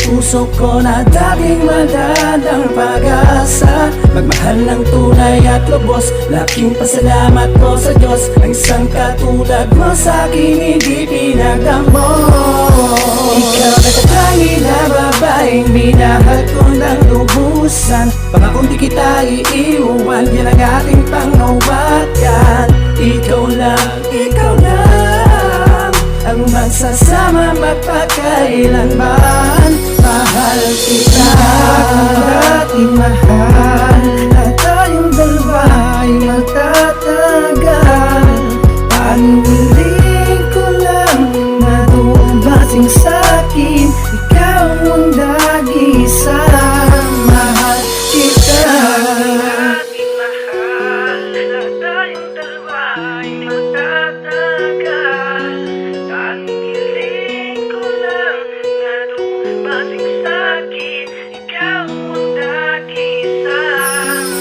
puso ko na dating madadang pag-asa. Magmahal ng tunay at lubos, laking pasalamat ko sa Diyos. Ang isang katulad mo sa'kin hindi pinagdamo. Ikaw na katangi na babaeng minahal ko ng lubusan. Pangakong di kita iiwan, yan ang ating panghawakan. Ikaw lang ang magsasama magpakailanman. Mahal kita kung dating mahal, at tayong dalawa ay magtatagal. Paniling ko lang na dumating sa'kin, ikaw ang nag-isa. Mahal kita dating mahal, at tayong dalawa ay magtatagal. Paniling ko lang na dumating sa'kin, ikaw ang nag-isa.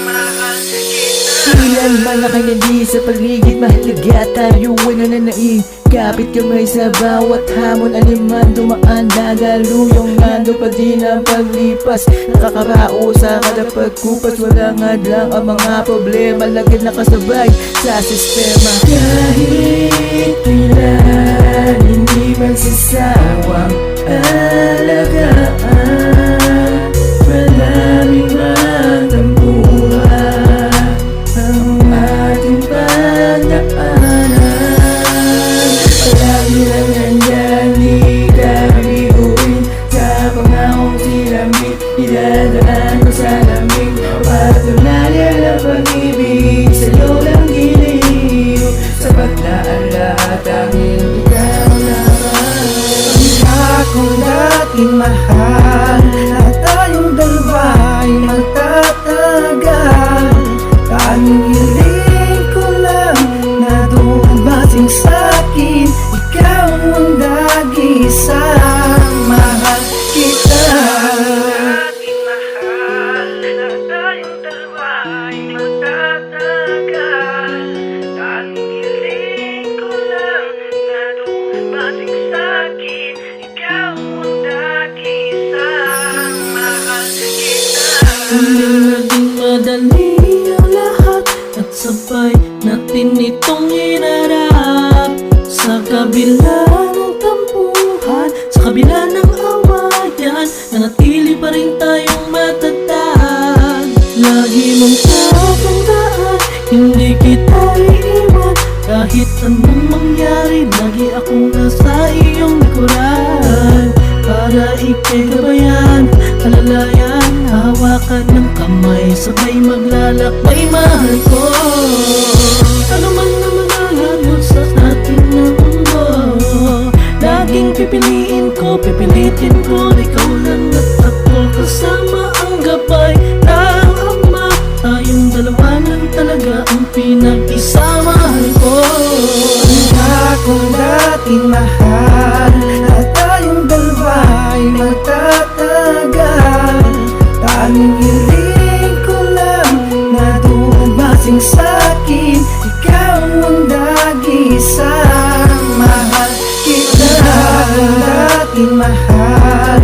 Mahal kita. Ilan man na kayo nandi sa paligid, mahalaga tayo ay nananaig. Kapit kamay sa bawat hamon, aliman dumaan, dadaluyong nando pa din ang paglipas. Nakakarao sa kada pagkupas, walang hadlang ang mga problema, lagid nakasabay sa sistema. Kahit kailan hindi magsasawang alagaan, malaming man ang buhay ang ating pagdaanan. Palagi lang nandyan, di ka bibiguin sa pangakong silamig. Idadaan ko sa lamig, patunayan ang pag-ibig sa'yo lang giliw. Sapat na ang lahat, tanging ikaw naman. Akong dating mahal, at tayong dalawa ay magtatagal. Tanging hiling ko lang na dumating sa'kin, ikaw ang nag-isa. Mahal kita dating mahal, at tayong dalawa ay magtatagal. Tanging hiling ko lang na dumating sa'kin, ikaw ang nag-isa. Mahal kita. Hindi naging madali ang lahat, at sabay natin itong hinarap. Sa kabila ng tampuhan, sa kabila ng awayan, nanatili pa rin tayong matatag. Lagi mong tatandaan, hindi kita iiwan. Kahit anong mangyari, lagi akong nasa iyong likuran. Para ika'y gabayan, kalalayan, hawakan ng kamay, sabay maglalakbay, mahal ko. Ano man na manalagod sa ating mundo, laging pipiliin ko, pipilitin ko, ikaw lang at ako, kasama ang gabay ng Ama. Tayong dalawa lang talaga ang pinag-isa, mahal ko. Akong dating mahal, at tayong dalawa ay magtatagal. Tanging hiling ko lang na dumating sa'kin, ikaw ang nag-isa. Mahal kita dating mahal,